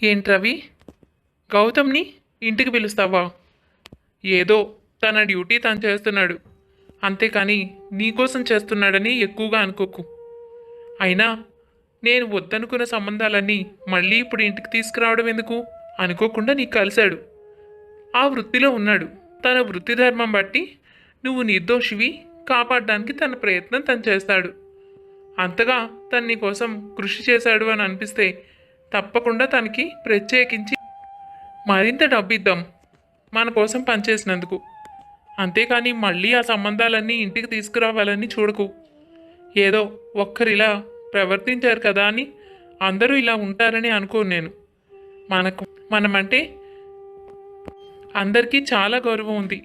ఏంటి రవి, గౌతమ్ని ఇంటికి పిలుస్తావా? ఏదో తన డ్యూటీ తను చేస్తున్నాడు, అంతేకాని నీకోసం చేస్తున్నాడని ఎక్కువగా అనుకోకు. అయినా నేను వద్దనుకున్న సంబంధాలన్నీ మళ్ళీ ఇప్పుడు ఇంటికి తీసుకురావడం ఎందుకు? అనుకోకుండా నీకు కలిశాడు, ఆ వృత్తిలో ఉన్నాడు. తన వృత్తి ధర్మం బట్టి నువ్వు నిర్దోషివి కాపాడడానికి తన ప్రయత్నం తను చేస్తాడు. అంతగా తను నీ కోసం కృషి చేశాడు అని అనిపిస్తే తప్పకుండా తనకి ప్రత్యేకించి మరింత డబ్బు ఇద్దాం మన కోసం పనిచేసినందుకు. అంతేకాని మళ్ళీ ఆ సంబంధాలన్నీ ఇంటికి తీసుకురావాలని చూడకు. ఏదో ఒక్కరిలా ప్రవర్తించారు కదా అని అందరూ ఇలా ఉంటారని అనుకోను నేను. మనకు మనమంటే అందరికీ చాలా గౌరవం ఉంది.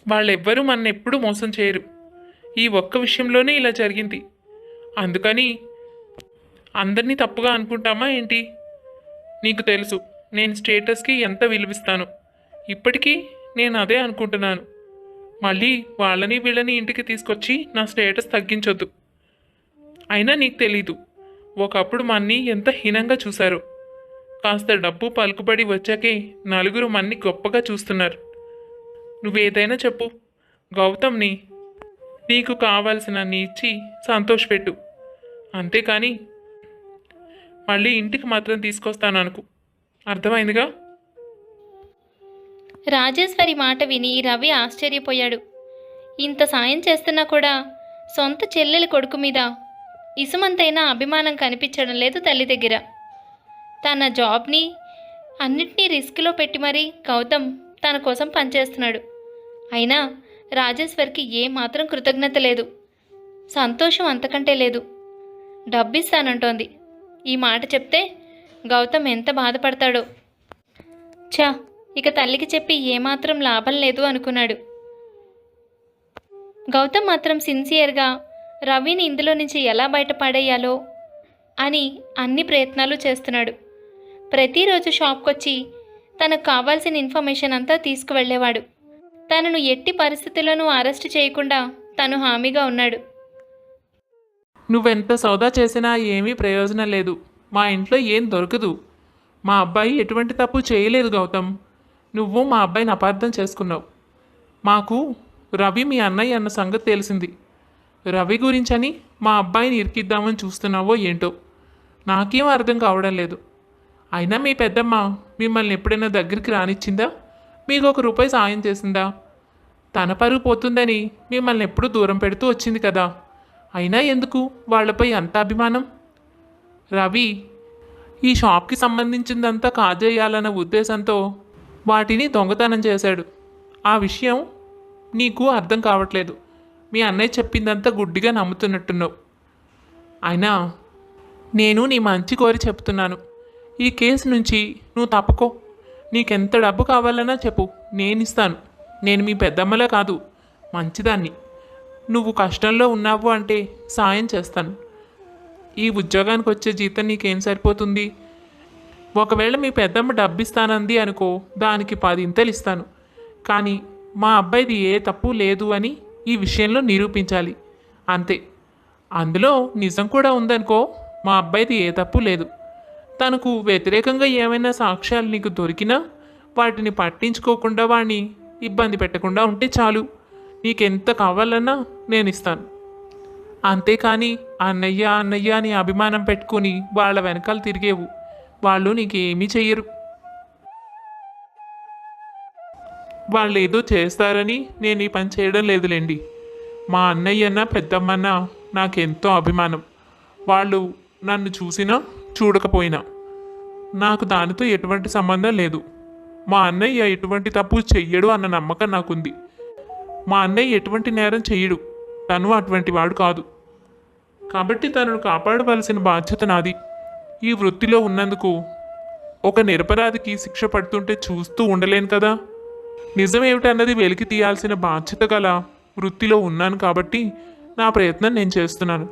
వాళ్ళెవ్వరూ మన ఎప్పుడూ మోసం చేయరు. ఈ ఒక్క విషయంలోనే ఇలా జరిగింది, అందుకని అందరినీ తప్పుగా అనుకుంటామా ఏంటి? నీకు తెలుసు నేను స్టేటస్కి ఎంత విలువిస్తాను. ఇప్పటికీ నేను అదే అనుకుంటున్నాను. మళ్ళీ వాళ్ళని వీళ్ళని ఇంటికి తీసుకొచ్చి నా స్టేటస్ తగ్గించొద్దు. అయినా నీకు తెలీదు, ఒకప్పుడు మన్ని ఎంత హీనంగా చూశారు. కాస్త డబ్బు పలుకుబడి వచ్చాకే నలుగురు మన్ని గొప్పగా చూస్తున్నారు. నువ్వేదైనా చెప్పు, గౌతమ్ని నీకు కావాల్సినన్ని ఇచ్చి సంతోషపెట్టు. అంతేకాని మళ్ళీ ఇంటికి మాత్రం తీసుకొస్తాను అనుకు. అర్థమైందిగా? రాజేశ్వరి మాట విని రవి ఆశ్చర్యపోయాడు. ఇంత సాయం చేస్తున్నా కూడా సొంత చెల్లెలి కొడుకు మీద ఇసుమంతైనా అభిమానం కనిపించడం లేదు తల్లి దగ్గర. తన జాబ్ని అన్నిటినీ రిస్క్లో పెట్టి మరీ గౌతమ్ తన కోసం పనిచేస్తున్నాడు. అయినా రాజేశ్వరికి ఏమాత్రం కృతజ్ఞత లేదు, సంతోషం అంతకంటే లేదు. డబ్బిస్తానంటోంది. ఈ మాట చెప్తే గౌతమ్ ఎంత బాధపడతాడో. ఛా, ఇక తల్లికి చెప్పి ఏమాత్రం లాభం లేదు అనుకున్నాడు. గౌతమ్ మాత్రం సిన్సియర్గా రవిని ఇందులో నుంచి ఎలా బయటపడేయాలో అని అన్ని ప్రయత్నాలు చేస్తున్నాడు. ప్రతిరోజు షాప్కొచ్చి తనకు కావాల్సిన ఇన్ఫర్మేషన్ అంతా తీసుకువెళ్ళేవాడు. తనను ఎట్టి పరిస్థితులను అరెస్ట్ చేయకుండా తను హామీగా ఉన్నాడు. నువ్వెంత సౌదా చేసినా ఏమీ ప్రయోజనం లేదు. మా ఇంట్లో ఏం దొరకదు. మా అబ్బాయి ఎటువంటి తప్పు చేయలేదు గౌతమ్. నువ్వు మా అబ్బాయిని అపార్థం చేసుకున్నావు. మాకు రవి మీ అన్నయ్య అన్న సంగతి తెలిసింది. రవి గురించని మా అబ్బాయిని ఇరికిద్దామని చూస్తున్నావో ఏంటో నాకేం అర్థం కావడం లేదు. అయినా మీ పెద్దమ్మ మిమ్మల్ని ఎప్పుడైనా దగ్గరికి రానిచ్చిందా? మీకు ₹1 సాయం చేసిందా? తన పరుగు పోతుందని మిమ్మల్ని ఎప్పుడూ దూరం పెడుతూ వచ్చింది కదా. అయినా ఎందుకు వాళ్ళపై అంత అభిమానం? రవి ఈ షాప్కి సంబంధించిందంతా కాజేయాలన్న ఉద్దేశంతో వాటిని దొంగతనం చేశాడు. ఆ విషయం నీకు అర్థం కావట్లేదు. మీ అన్నయ్య చెప్పిందంతా గుడ్డిగా నమ్ముతున్నట్టున్నావు. అయినా నేను నీ మంచి కోరి చెప్తున్నాను, ఈ కేసు నుంచి నువ్వు తప్పుకో. నీకెంత డబ్బు కావాలన్నా చెప్పు, నేను ఇస్తాను. నేను మీ పెద్దమ్మలా కాదు, మంచిదాన్ని. నువ్వు కష్టంలో ఉన్నావు అంటే సాయం చేస్తాను. ఈ ఉద్యోగానికి వచ్చే జీతం నీకేం సరిపోతుంది? ఒకవేళ మీ పెద్దమ్మ డబ్బు ఇస్తానంది అనుకో, దానికి 10 ఇస్తాను. కానీ మా అబ్బాయిది ఏ తప్పు లేదు అని ఈ విషయంలో నిరూపించాలి, అంతే. అందులో నిజం కూడా ఉందనుకో, మా అబ్బాయిది ఏ తప్పు లేదు. తనకు వ్యతిరేకంగా ఏమైనా సాక్ష్యాలు నీకు దొరికినా వాటిని పట్టించుకోకుండా వాడిని ఇబ్బంది పెట్టకుండా ఉంటే చాలు. నీకెంత కావాలన్నా నేను ఇస్తాను. అంతేకాని అన్నయ్య అన్నయ్య అని అభిమానం పెట్టుకుని వాళ్ళ వెనకాల తిరిగేవు, వాళ్ళు నీకేమీ చెయ్యరు. వాళ్ళు ఏదో చేస్తారని నేను ఈ పని చేయడం లేదులేండి. మా అన్నయ్యన్న పెద్దమ్మన్న నాకెంతో అభిమానం. వాళ్ళు నన్ను చూసినా చూడకపోయినా నాకు దానితో ఎటువంటి సంబంధం లేదు. మా అన్నయ్య ఎటువంటి తప్పు చెయ్యడు అన్న నమ్మకం నాకుంది. మా అన్నయ్య ఎటువంటి నేరం చెయ్యడు, తను అటువంటి వాడు కాదు. కాబట్టి తనను కాపాడవలసిన బాధ్యత నాది. ఈ వృత్తిలో ఉన్నందుకు ఒక నిరపరాధికి శిక్ష పడుతుంటే చూస్తూ ఉండలేను కదా. నిజమేమిటన్నది వెలికి తీయాల్సిన బాధ్యత గల వృత్తిలో ఉన్నాను కాబట్టి నా ప్రయత్నం నేను చేస్తున్నాను.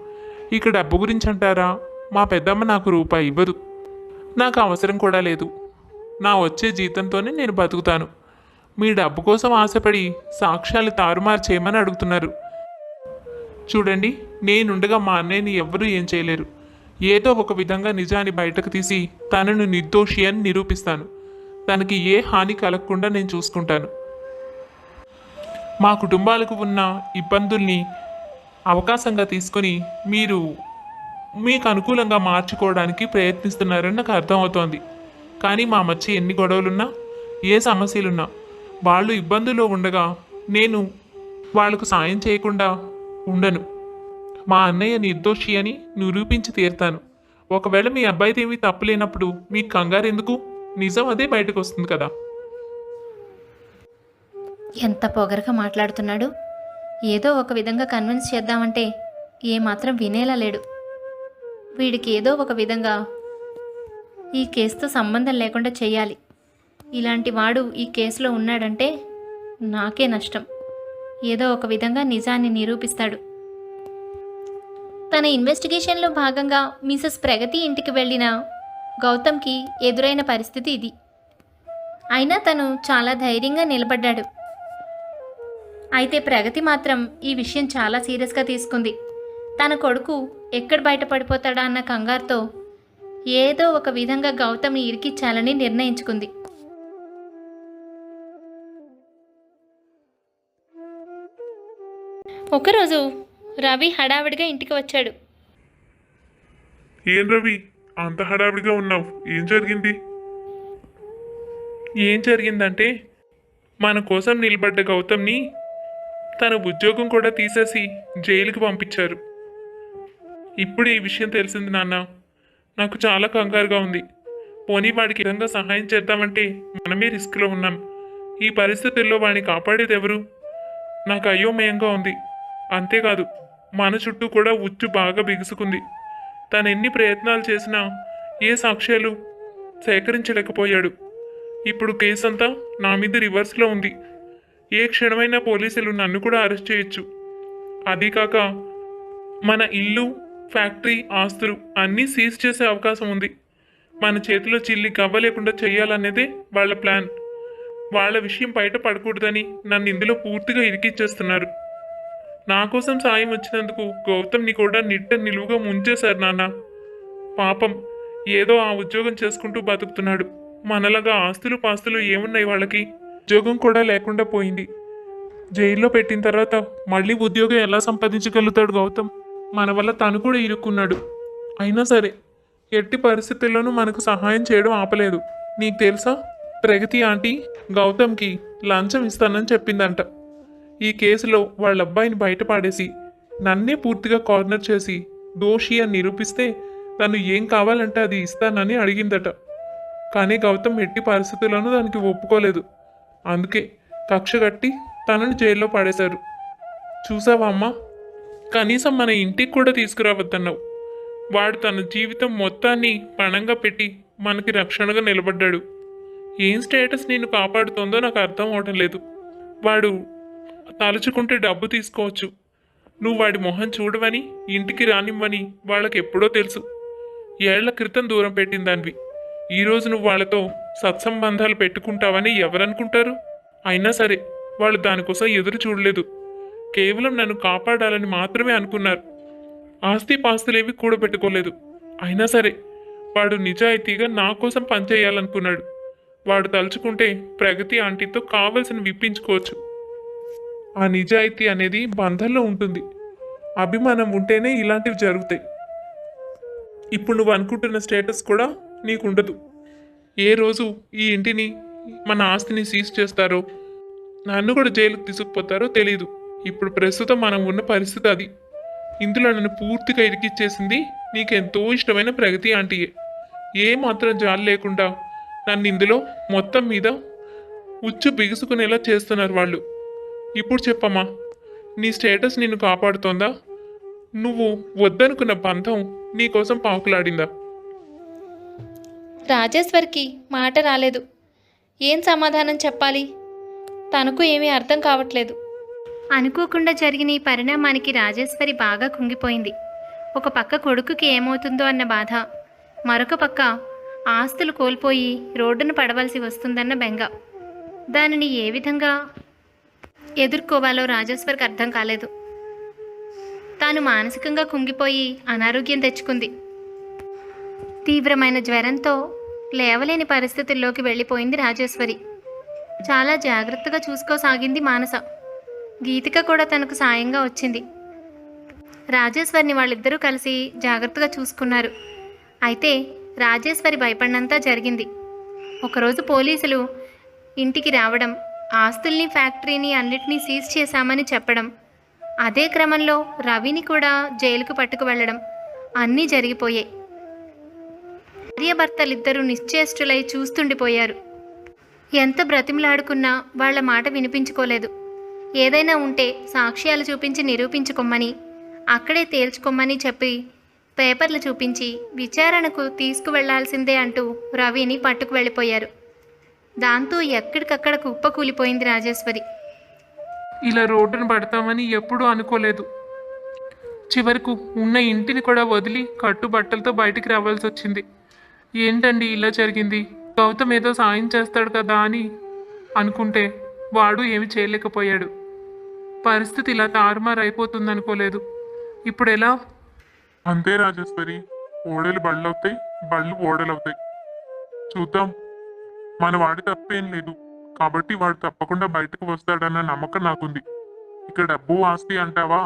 ఇక డబ్బు గురించి అంటారా, మా పెద్దమ్మ నాకు రూపాయి ఇవ్వదు. నాకు అవసరం కూడా లేదు. నా వచ్చే జీతంతోనే నేను బతుకుతాను. మీ డబ్బు కోసం ఆశపడి సాక్ష్యాలు తారుమారు చేయమని అడుగుతున్నారు. చూడండి, నేనుండగా మా అన్నయ్యని ఎవ్వరూ ఏం చేయలేరు. ఏదో ఒక విధంగా నిజాన్ని బయటకు తీసి తనను నిర్దోషి అని నిరూపిస్తాను. తనకి ఏ హాని కలగకుండా నేను చూసుకుంటాను. మా కుటుంబాలకు ఉన్న ఇబ్బందుల్ని అవకాశంగా తీసుకొని మీరు మీకు అనుకూలంగా మార్చుకోవడానికి ప్రయత్నిస్తున్నారని నాకు అర్థమవుతోంది. కానీ మా మధ్య ఎన్ని గొడవలున్నా, ఏ సమస్యలున్నా, వాళ్ళు ఇబ్బందుల్లో ఉండగా నేను వాళ్ళకు సాయం చేయకుండా ఉండను. మా అన్నయ్య నిర్దోషి అని నిరూపించి తీరుతాను. ఒకవేళ మీ అబ్బాయిదేమీ తప్పులేనప్పుడు మీకు కంగారు ఎందుకు? నిజం అదే బయటకు వస్తుంది కదా. ఎంత పొగరగా మాట్లాడుతున్నాడు. ఏదో ఒక విధంగా కన్విన్స్ చేద్దామంటే ఏమాత్రం వినేలా లేడు. వీడికి ఏదో ఒక విధంగా ఈ కేసుతో సంబంధం లేకుండా చేయాలి. ఇలాంటి వాడు ఈ కేసులో ఉన్నాడంటే నాకే నష్టం. ఏదో ఒక విధంగా నిజాన్ని నిరూపిస్తాడు. తన ఇన్వెస్టిగేషన్లో భాగంగా మిసెస్ ప్రగతి ఇంటికి వెళ్ళిన గౌతమ్కి ఎదురైన పరిస్థితి ఇది. అయినా తను చాలా ధైర్యంగా నిలబడ్డాడు. అయితే ప్రగతి మాత్రం ఈ విషయం చాలా సీరియస్గా తీసుకుంది. తన కొడుకు ఎక్కడ బయటపడిపోతాడా అన్న కంగారుతో ఏదో ఒక విధంగా గౌతమ్ని ఇరికించాలని నిర్ణయించుకుంది. ఒకరోజు రవి హడావిడిగా ఇంటికి వచ్చాడు. ఏం రవి, అంత హడావిడిగా ఉన్నావు? ఏం జరిగింది? ఏం జరిగిందంటే మన కోసం నిలబడ్డ గౌతమ్ని తన ఉద్యోగం కూడా తీసేసి జైలుకి పంపించారు. ఇప్పుడు ఈ విషయం తెలిసింది నాన్న. నాకు చాలా కంగారుగా ఉంది. పోనీ వాడికి విధంగా సహాయం చేద్దామంటే మనమే రిస్క్లో ఉన్నాం. ఈ పరిస్థితుల్లో వాడిని కాపాడేది ఎవరు? నాకు అయోమయంగా ఉంది. అంతేకాదు, మన చుట్టూ కూడా ఉచ్చు బాగా బిగుసుకుంది. తను ఎన్ని ప్రయత్నాలు చేసినా ఏ సాక్ష్యాలు సేకరించలేకపోయాడు. ఇప్పుడు కేసంతా నా మీద రివర్స్లో ఉంది. ఏ క్షణమైనా పోలీసులు నన్ను కూడా అరెస్ట్ చేయొచ్చు. అదీ కాక మన ఇల్లు, ఫ్యాక్టరీ, ఆస్తులు అన్నీ సీజ్ చేసే అవకాశం ఉంది. మన చేతిలో చిల్లి గవ్వ లేకుండా చేయాలనేదే వాళ్ళ ప్లాన్. వాళ్ళ విషయం బయట పడకూడదని నన్ను ఇందులో పూర్తిగా ఇరికిచ్చేస్తున్నారు. నా కోసం సాయం వచ్చినందుకు గౌతమ్ని కూడా నిలువుగా ముంచేశారు నాన్న. పాపం, ఏదో ఆ ఉద్యోగం చేసుకుంటూ బతుకుతున్నాడు. మనలాగా ఆస్తులు పాస్తులు ఏమున్నాయి వాళ్ళకి? ఉద్యోగం కూడా లేకుండా పోయింది. జైల్లో పెట్టిన తర్వాత మళ్ళీ ఉద్యోగం ఎలా సంపాదించగలుగుతాడు గౌతమ్? మన వల్ల తను కూడా ఇరుక్కున్నాడు. అయినా సరే ఎట్టి పరిస్థితుల్లోనూ మనకు సహాయం చేయడం ఆపలేదు. నీకు తెలుసా, ప్రగతి ఆంటీ గౌతమ్కి లంచం ఇస్తానని చెప్పిందంట. ఈ కేసులో వాళ్ళ అబ్బాయిని బయటపడేసి నన్నే పూర్తిగా కార్నర్ చేసి దోషి అని నిరూపిస్తే తను ఏం కావాలంటే అది ఇస్తానని అడిగిందట. కానీ గౌతమ్ ఎట్టి పరిస్థితుల్లోనూ దానికి ఒప్పుకోలేదు. అందుకే కక్ష కట్టి తనని జైల్లో పడేశారు. చూసావా అమ్మా, కనీసం మన ఇంటికి కూడా తీసుకురావద్దన్నావు. వాడు తన జీవితం మొత్తాన్ని పణంగా పెట్టి మనకి రక్షణగా నిలబడ్డాడు. ఏం స్టేటస్ నిన్ను కాపాడుతోందో నాకు అర్థం అవటం లేదు. వాడు తలుచుకుంటే డబ్బు తీసుకోవచ్చు. నువ్వు వాడి మొహం చూడవని, ఇంటికి రానివ్వని వాళ్ళకి ఎప్పుడో తెలుసు. ఏళ్ల క్రితం దూరం పెట్టిందానివి. ఈరోజు నువ్వు వాళ్ళతో సత్సంబంధాలు పెట్టుకుంటావని ఎవరనుకుంటారు? అయినా సరే వాళ్ళు దానికోసం ఎదురు చూడలేదు. కేవలం నన్ను కాపాడాలని మాత్రమే అనుకున్నారు. ఆస్తి పాస్తులేవి కూడబెట్టుకోలేదు. అయినా సరే వాడు నిజాయితీగా నా కోసం పనిచేయాలనుకున్నాడు. వాడు తలుచుకుంటే ప్రగతి ఆంటీతో కావలసిన విప్పించుకోవచ్చు. ఆ నిజాయితీ అనేది బంధంలో ఉంటుంది. అభిమానం ఉంటేనే ఇలాంటివి జరుగుతాయి. ఇప్పుడు నువ్వు అనుకుంటున్న స్టేటస్ కూడా నీకుండదు. ఏ రోజు ఈ ఇంటిని, మన ఆస్తిని సీజ్ చేస్తారో, నన్ను కూడా జైలుకు తీసుకుపోతారో తెలీదు. ఇప్పుడు ప్రస్తుతం మనం ఉన్న పరిస్థితి అది. ఇందులో నన్ను పూర్తిగా ఇరికిచ్చేసింది నీకెంతో ఇష్టమైన ప్రగతి ఆంటీయే. ఏ మాత్రం జాలి లేకుండా నన్ను ఇందులో మొత్తం మీద ఉచ్చు బిగుసుకునేలా చేస్తున్నారు వాళ్ళు. ఇప్పుడు చెప్పమ్మా, నీ స్టేటస్ నిన్ను కాపాడుతోందా? నువ్వు వద్దనుకున్న బంధం నీకోసం పాకులాడిందా? రాజేశ్వర్కి మాట రాలేదు. ఏం సమాధానం చెప్పాలి? తనకు ఏమీ అర్థం కావట్లేదు. అనుకోకుండా జరిగిన ఈ పరిణామానికి రాజేశ్వరి బాగా కుంగిపోయింది. ఒక పక్క కొడుకుకి ఏమవుతుందో అన్న బాధ, మరొక పక్క ఆస్తులు కోల్పోయి రోడ్డును పడవలసి వస్తుందన్న బెంగ. దానిని ఏ విధంగా ఎదుర్కోవాలో రాజేశ్వరికి అర్థం కాలేదు. తాను మానసికంగా కుంగిపోయి అనారోగ్యం తెచ్చుకుంది. తీవ్రమైన జ్వరంతో లేవలేని పరిస్థితుల్లోకి వెళ్ళిపోయింది రాజేశ్వరి. చాలా జాగ్రత్తగా చూసుకోసాగింది మానస. గీతిక కూడా తనకు సాయంగా వచ్చింది. రాజేశ్వరిని వాళ్ళిద్దరూ కలిసి జాగ్రత్తగా చూసుకున్నారు. అయితే రాజేశ్వరి భయపడినంతా జరిగింది. ఒకరోజు పోలీసులు ఇంటికి రావడం, ఆస్తుల్ని ఫ్యాక్టరీని అన్నిటినీ సీజ్ చేశామని చెప్పడం, అదే క్రమంలో రవిని కూడా జైలుకు పట్టుకు వెళ్ళడం అన్నీ జరిగిపోయాయి. భార్యాభర్తలిద్దరూ నిశ్చేష్టులై చూస్తుండిపోయారు. ఎంత బ్రతిమలాడుకున్నా వాళ్ల మాట వినిపించుకోలేదు. ఏదైనా ఉంటే సాక్ష్యాలు చూపించి నిరూపించుకోమని, అక్కడే తేల్చుకోమని చెప్పి పేపర్లు చూపించి విచారణకు తీసుకువెళ్లాల్సిందే అంటూ రవిని పట్టుకు వెళ్ళిపోయారు. దాంతో ఎక్కడికక్కడ కుప్పకూలిపోయింది రాజేశ్వరి. ఇలా రోడ్డును పడతామని ఎప్పుడూ అనుకోలేదు. చివరకు ఉన్న ఇంటిని కూడా వదిలి కట్టుబట్టలతో బయటికి రావాల్సి వచ్చింది. ఏంటండి ఇలా జరిగింది? గౌతమ్ ఏదో సాయం చేస్తాడు కదా అని అనుకుంటే వాడు ఏమి చేయలేకపోయాడు. పరిస్థితి ఇలా తారుమారు అయిపోతుంది అనుకోలేదు. ఇప్పుడు ఎలా? అంతే రాజేశ్వరి, ఓడలు బళ్ళవుతాయి, బళ్ళు ఓడలవుతాయి. చూద్దాం. మన వాడి తప్పేం లేదు కాబట్టి వాడు తప్పకుండా బయటకు వస్తాడన్న నమ్మకం నాకుంది. ఇక డబ్బు ఆస్తి అంటావా,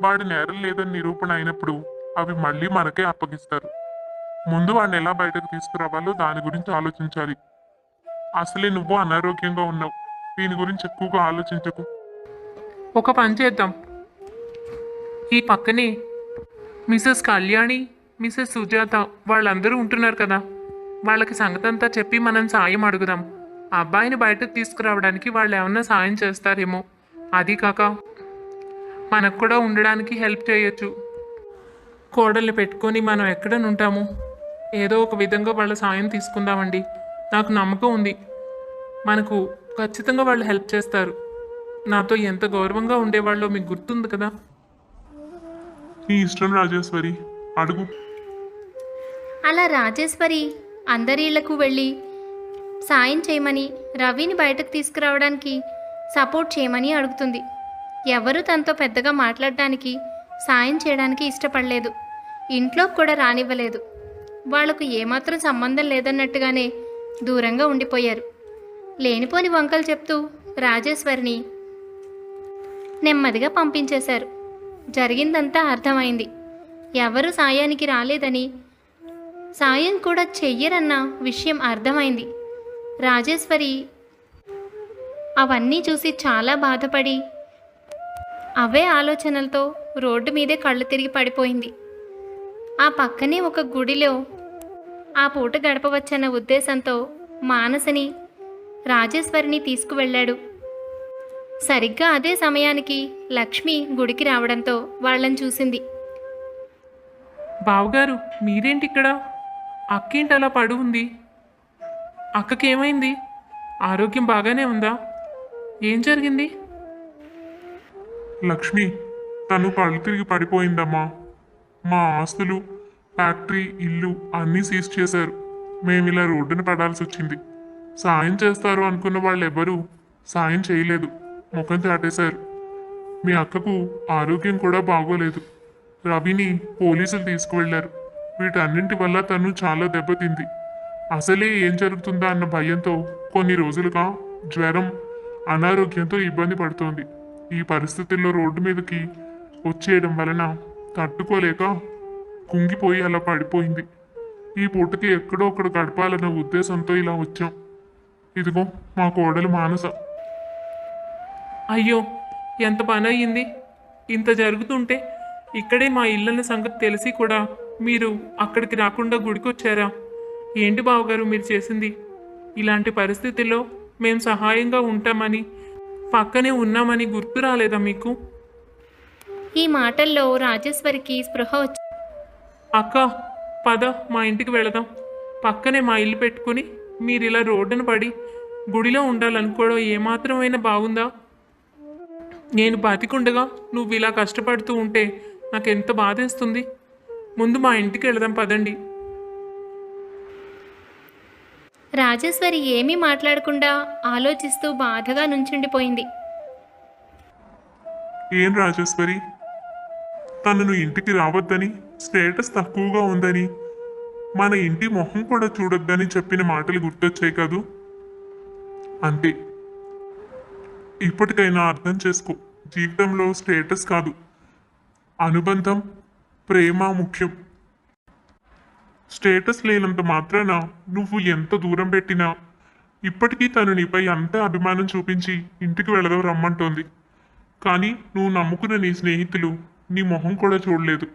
వాడి నేరం లేదని నిరూపణ అయినప్పుడు అవి మళ్ళీ మనకే అప్పగిస్తారు. ముందు వాడిని ఎలా బయటకు తీసుకురావాలో దాని గురించి ఆలోచించాలి. అసలే నువ్వు అనారోగ్యంగా ఉన్నావు, దీని గురించి ఎక్కువగా ఆలోచించకు. ఒక పని చేద్దాం. ఈ పక్కనే మిసెస్ కళ్యాణి, మిసెస్ సుజాత వాళ్ళందరూ ఉంటున్నారు కదా, వాళ్ళకి సంగతంతా చెప్పి మనం సాయం అడుగుదాం. ఆ అబ్బాయిని బయటకు తీసుకురావడానికి వాళ్ళు ఏమన్నా సాయం చేస్తారేమో. అది కాక మనకు కూడా ఉండడానికి హెల్ప్ చేయొచ్చు. కోడల్ని పెట్టుకొని మనం ఎక్కడనుంటాము? ఏదో ఒక విధంగా వాళ్ళ సాయం తీసుకుందామండి. నాకు నమ్మకం ఉంది మనకు ఖచ్చితంగా వాళ్ళు హెల్ప్ చేస్తారు. నాతో ఎంత గౌరవంగా ఉండేవాళ్ళో మీకు గుర్తుంది కదా. నీ ఇష్టం రాజేశ్వరి, అడుగు. అలా రాజేశ్వరి అందరిళ్లకు వెళ్ళి సాయం చేయమని, రవిని బయటకు తీసుకురావడానికి సపోర్ట్ చేయమని అడుగుతుంది. ఎవరు తనతో పెద్దగా మాట్లాడడానికి, సాయం చేయడానికి ఇష్టపడలేదు. ఇంట్లో కూడా రానివ్వలేదు. వాళ్లకు ఏమాత్రం సంబంధం లేదన్నట్టుగానే దూరంగా ఉండిపోయారు. లేనిపోని వంకలు చెప్తూ రాజేశ్వరిని నెమ్మదిగా పంపించేశారు. జరిగిందంతా అర్థమైంది. ఎవరు సాయానికి రాలేదని, సాయం కూడా చెయ్యరన్న విషయం అర్థమైంది. రాజేశ్వరి అవన్నీ చూసి చాలా బాధపడి అవే ఆలోచనలతో రోడ్డు మీదే కళ్ళు తిరిగి పడిపోయింది. ఆ పక్కనే ఒక గుడిలో ఆ పూట గడపవచ్చన్న ఉద్దేశంతో మానసని, రాజేశ్వరిని తీసుకువెళ్ళాడు. సరిగ్గా అదే సమయానికి లక్ష్మి గుడికి రావడంతో వాళ్ళని చూసింది. బావగారు మీరేంటి ఇక్కడ? అక్కేంటి అలా పడు ఉంది? అక్కకి ఏమైంది? ఆరోగ్యం బాగానే ఉందా? ఏం జరిగింది? లక్ష్మి, తను కళ్ళు తిరిగి పడిపోయిందమ్మా. మా ఆస్తులు, ఫ్యాక్టరీ, ఇల్లు అన్నీ సీజ్ చేశారు. మేము ఇలా రోడ్డున పడాల్సి వచ్చింది. సాయం చేస్తారు అనుకున్న వాళ్ళు ఎవ్వరూ సాయం చేయలేదు, ముఖం చాటేశారు. మీ అక్కకు ఆరోగ్యం కూడా బాగోలేదు. రవిని పోలీసులు తీసుకువెళ్లారు. వీటన్నింటి వల్ల తను చాలా దెబ్బతింది. అసలే ఏం జరుగుతుందా అన్న భయంతో కొన్ని రోజులుగా జ్వరం, అనారోగ్యంతో ఇబ్బంది పడుతోంది. ఈ పరిస్థితుల్లో రోడ్డు మీదకి వచ్చేయడం వలన తట్టుకోలేక కుంగిపోయి అలా పడిపోయింది. ఈ పూటకి ఎక్కడో ఒకడు గడపాలన్న ఉద్దేశంతో ఇలా వచ్చాం. ఇదిగో మా కోడలు మానస. అయ్యో, ఎంత పని అయ్యింది. ఇంత జరుగుతుంటే ఇక్కడే మా ఇళ్ళన్న సంగతి తెలిసి కూడా మీరు అక్కడికి రాకుండా గుడికి వచ్చారా? ఏంటి బావగారు మీరు చేసింది? ఇలాంటి పరిస్థితుల్లో మేము సహాయంగా ఉంటామని, పక్కనే ఉన్నామని గుర్తు రాలేదా మీకు? ఈ మాటల్లో రాజేశ్వరికి స్పృహ వచ్చి, అక్క పద మా ఇంటికి వెళదాం. పక్కనే మా ఇల్లు పెట్టుకుని మీరు ఇలా రోడ్డున పడి గుడిలో ఉండాలనుకోవడం ఏమాత్రమైనా బాగుందా? నేను బతికుండగా నువ్వు ఇలా కష్టపడుతూ ఉంటే నాకెంత బాధేస్తుంది. ముందు మా ఇంటికి వెళదాం పదండి. రాజేశ్వరి ఏమీ మాట్లాడకుండా ఆలోచిస్తూ బాధగా నుంచుండిపోయింది. ఏం రాజేశ్వరి, తనను ఇంటికి రావద్దని, స్టేటస్ తక్కువగా ఉందని మన ఇంటి మొహం కూడా చూడొద్దని చెప్పిన మాటలు గుర్తొచ్చాయి కదూ. అంతే. ఇప్పటికైనా అర్థం చేసుకో, జీవితంలో స్టేటస్ కాదు, అనుబంధం, ప్రేమ ముఖ్యం. స్టేటస్ లేనంత మాత్రాన నువ్వు ఎంత దూరం పెట్టినా ఇప్పటికీ తను నీపై అంత అభిమానం చూపించి ఇంటికి వెళదాం రమ్మంటోంది. కానీ నువ్వు నమ్ముకున్న నీ స్నేహితులు నీ మొహం కూడా చూడలేదు.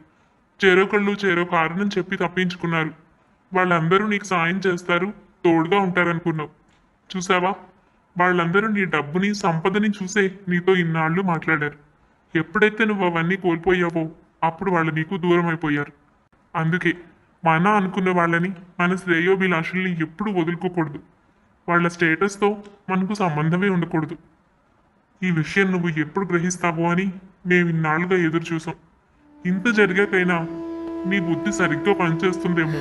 చెరొకళ్ళు చెరో కారణం చెప్పి తప్పించుకున్నారు. వాళ్ళందరూ నీకు సాయం చేస్తారు, తోడుగా ఉంటారనుకున్నావు. చూసావా, వాళ్ళందరూ నీ డబ్బుని సంపదని చూసే నీతో ఇన్నాళ్ళు మాట్లాడారు. ఎప్పుడైతే నువ్వు అవన్నీ కోల్పోయావో అప్పుడు వాళ్ళు నీకు దూరం అయిపోయారు. అందుకే మన అనుకున్న వాళ్ళని, మన శ్రేయోభిలాషుల్ని ఎప్పుడూ వదులుకోకూడదు. వాళ్ళ స్టేటస్తో మనకు సంబంధమే ఉండకూడదు. ఈ విషయం నువ్వు ఎప్పుడు గ్రహిస్తావో అని మేము ఇన్నాళ్ళుగా ఎదురు చూసాం. ఇంత జరిగాకైనా నీ బుద్ధి సరిగ్గా పనిచేస్తుందేమో.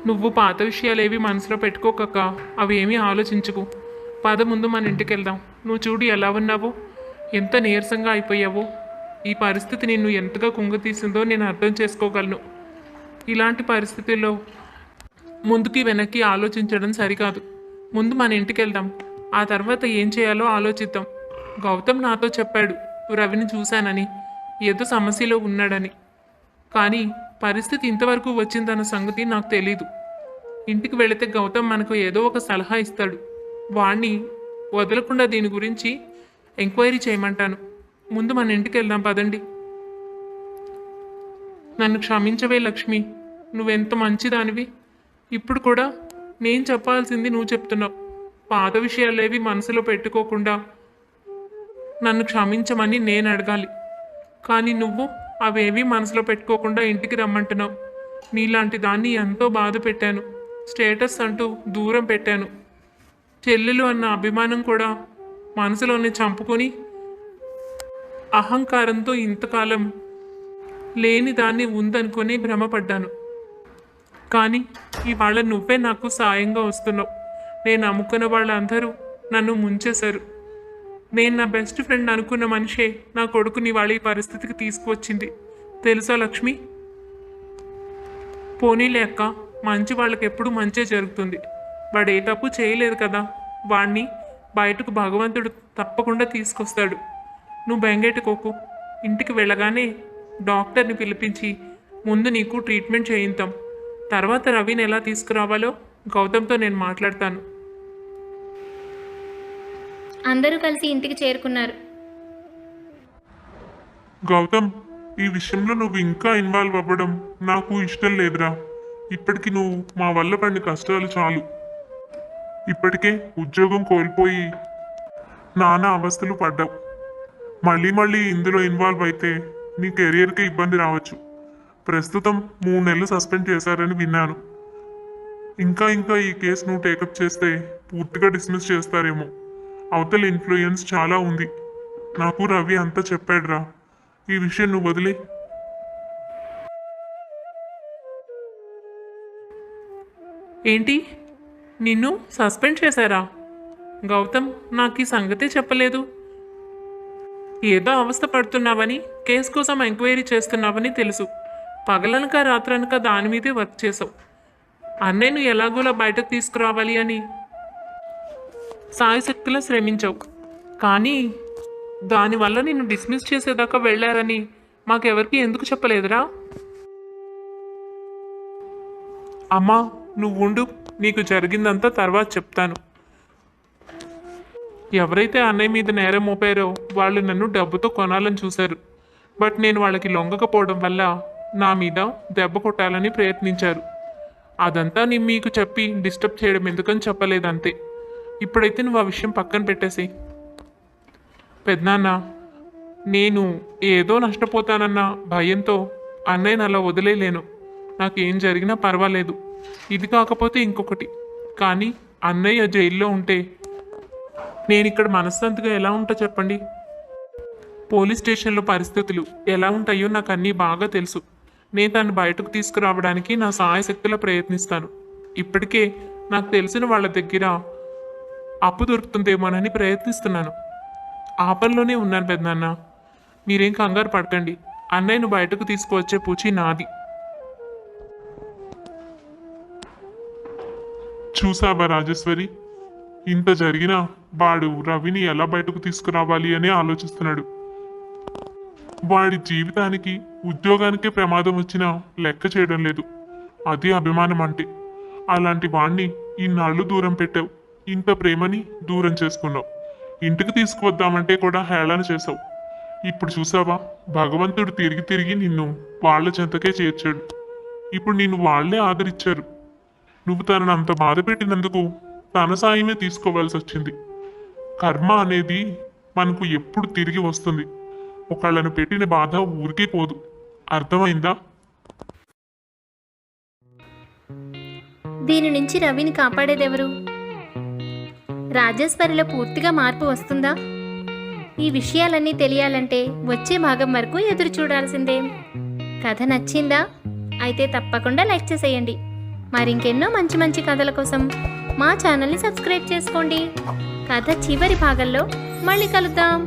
నువ్వు పాత విషయాలేవి మనసులో పెట్టుకోకక్క, అవి ఏమీ ఆలోచించుకు. పద ముందు మన ఇంటికి వెళ్దాం. నువ్వు చూడు ఎలా ఉన్నావో, ఎంత నీరసంగా అయిపోయావో. ఈ పరిస్థితి నిన్ను ఎంతగా కుంగతీసిందో నేను అర్థం చేసుకోగలను. ఇలాంటి పరిస్థితుల్లో ముందుకి వెనక్కి ఆలోచించడం సరికాదు. ముందు మన ఇంటికి వెళ్దాం, ఆ తర్వాత ఏం చేయాలో ఆలోచిద్దాం. గౌతమ్ నాతో చెప్పాడు రవిని చూశానని, ఏదో సమస్యలో ఉన్నాడని. కానీ పరిస్థితి ఇంతవరకు వచ్చిందన్న సంగతి నాకు తెలీదు. ఇంటికి వెళితే గౌతమ్ మనకు ఏదో ఒక సలహా ఇస్తాడు. వాణ్ణి వదలకుండా దీని గురించి ఎంక్వైరీ చేయమంటాను. ముందు మన ఇంటికి వెళ్దాం పదండి. నన్ను క్షమించవే లక్ష్మి, నువ్వెంత మంచిదానివి. ఇప్పుడు కూడా నేను చెప్పాల్సింది నువ్వు చెప్తున్నావు. పాత విషయాలేవి మనసులో పెట్టుకోకుండా నన్ను క్షమించమని నేను అడగాలి. కానీ నువ్వు అవేవి మనసులో పెట్టుకోకుండా ఇంటికి రమ్మంటున్నావు. నీలాంటి దాన్ని ఎంతో బాధ పెట్టాను, స్టేటస్ అంటూ దూరం పెట్టాను. చెల్లెలు అన్న అభిమానం కూడా మనసులోనే చంపుకొని అహంకారంతో ఇంతకాలం లేని దాన్ని ఉందనుకొని భ్రమపడ్డాను. కానీ ఇవాళ నువ్వే నాకు సాయంగా వస్తున్నావు. నేను నమ్ముకున్న వాళ్ళందరూ నన్ను ముంచేశారు. నేను నా బెస్ట్ ఫ్రెండ్ అనుకున్న మనిషే నా కొడుకుని వాళ్ళ ఈ పరిస్థితికి తీసుకువచ్చింది. తెలుసా లక్ష్మి? పోనీలే అక్క, మంచి వాళ్ళకి ఎప్పుడు మంచే జరుగుతుంది. వాడు ఏ తప్పు చేయలేదు కదా. వాణ్ణి బయటకు భగవంతుడు తప్పకుండా తీసుకొస్తాడు. నువ్వు బెంగెట్టుకోకు. ఇంటికి వెళ్ళగానే డాక్టర్ని పిలిపించి ముందు నీకు ట్రీట్మెంట్ చేయిద్దాం. తర్వాత రవిని ఎలా తీసుకురావాలో గౌతమ్తో నేను మాట్లాడతాను. అందరూ కలిసి ఇంటికి చేరుకున్నారు. గౌతమ్, ఈ విషయంలో నువ్వు ఇంకా ఇన్వాల్వ్ అవ్వడం నాకు ఇష్టం లేదురా. ఇప్పటికి నువ్వు మా వల్ల పడిన కష్టాలు చాలు. ఇప్పటికే ఉద్యోగం కోల్పోయి నానా అవస్థలు పడ్డావు. మళ్ళీ మళ్ళీ ఇందులో ఇన్వాల్వ్ అయితే నీ కెరియర్కి ఇబ్బంది రావచ్చు. ప్రస్తుతం 3 నెలలు సస్పెండ్ చేశారని విన్నాను. ఇంకా ఈ కేసు నువ్వు టేకప్ చేస్తే పూర్తిగా డిస్మిస్ చేస్తారేమో. అవతల ఇన్ఫ్లుయెన్స్ చాలా ఉంది. నాకు రవి అంతా చెప్పాడురా. ఈ విషయం నువ్వు వదిలే. ఏంటి, నిన్ను సస్పెండ్ చేశారా? గౌతమ్ నాకు ఈ సంగతే చెప్పలేదు. ఏదో అవస్థ పడుతున్నావని, కేసు కోసం ఎంక్వైరీ చేస్తున్నావని తెలుసు. పగలనక రాత్రనక దాని మీదే వర్క్ చేసావు. అన్నయ్యను ఎలాగోలా బయటకు తీసుకురావాలి అని సాయశక్తిలో శ్రమించావు. కానీ దానివల్ల నిన్ను డిస్మిస్ చేసేదాకా వెళ్ళారని మాకెవరికి ఎందుకు చెప్పలేదురా? అమ్మా నువ్వు ఉండు, నీకు జరిగిందంతా తర్వాత చెప్తాను. ఎవరైతే అన్నయ్య మీద నేరం మోపారో వాళ్ళు నన్ను డబ్బుతో కొనాలని చూశారు. బట్ నేను వాళ్ళకి లొంగకపోవడం వల్ల నా మీద దెబ్బ కొట్టాలని ప్రయత్నించారు. అదంతా నేను మీకు చెప్పి డిస్టర్బ్ చేయడం ఎందుకని చెప్పలేదంతే. ఇప్పుడైతే నువ్వు ఆ విషయం పక్కన పెట్టేసి. పెద్దనాన్న, నేను ఏదో నష్టపోతానన్న భయంతో అన్నయ్యని అలా వదిలేలేను. నాకు ఏం జరిగినా పర్వాలేదు. ఇది కాకపోతే ఇంకొకటి. కానీ అన్నయ్య జైల్లో ఉంటే నేను ఇక్కడ మనశ్శాంతిగా ఎలా ఉంటా చెప్పండి? పోలీస్ స్టేషన్లో పరిస్థితులు ఎలా ఉంటాయో నాకు అన్నీ బాగా తెలుసు. నేను దాన్ని బయటకు తీసుకురావడానికి నా సాయశక్తిలో ప్రయత్నిస్తాను. ఇప్పటికే నాకు తెలిసిన వాళ్ళ దగ్గర అప్పు దొరుకుతుందేమోనని ప్రయత్నిస్తున్నాను. ఆ పనిలోనే ఉన్నాను పెద్దనాన్న. మీరేం కంగారు పడకండి. అన్నయ్యను బయటకు తీసుకువచ్చే పూచి నాది. చూసావా రాజేశ్వరి, ఇంత జరిగినా వాడు రవిని ఎలా బయటకు తీసుకురావాలి అని ఆలోచిస్తున్నాడు. వాడి జీవితానికి ఉద్యోగానికే ప్రమాదం వచ్చినా లెక్క చేయడం లేదు. అది అభిమానం అంటే. అలాంటి వాణ్ణి ఇన్నాళ్ళు దూరం పెట్టావు, ఇంత ప్రేమని దూరం చేసుకున్నావు. ఇంటికి తీసుకువద్దామంటే కూడా హేళన చేశావు. ఇప్పుడు చూసావా, భగవంతుడు తిరిగి తిరిగి నిన్ను వాళ్ళ చెంతకే చేర్చాడు. ఇప్పుడు నిన్ను వాళ్లే ఆదరించారు. నువ్వు తనను అంత బాధ పెట్టినందుకు తన సాయమే తీసుకోవాల్సి వచ్చింది. కర్మ అనేది మనకు ఎప్పుడు తిరిగి వస్తుంది. ఒకళ్ళను పెట్టిన బాధ ఊరికే పోదు. అర్థమైందా? దీని నుంచి రవిని కాపాడేదెవరు? రాజేశ్వరిలో పూర్తిగా మార్పు వస్తుందా? ఈ విషయాలన్నీ తెలియాలంటే వచ్చే భాగం వరకు ఎదురు చూడాల్సిందే. కథ నచ్చిందా? అయితే తప్పకుండా లైక్ చేసేయండి. మరింకెన్నో మంచి మంచి కథల కోసం మా ఛానల్ని సబ్స్క్రైబ్ చేసుకోండి. కథ చివరి భాగంలో మళ్ళీ కలుద్దాం.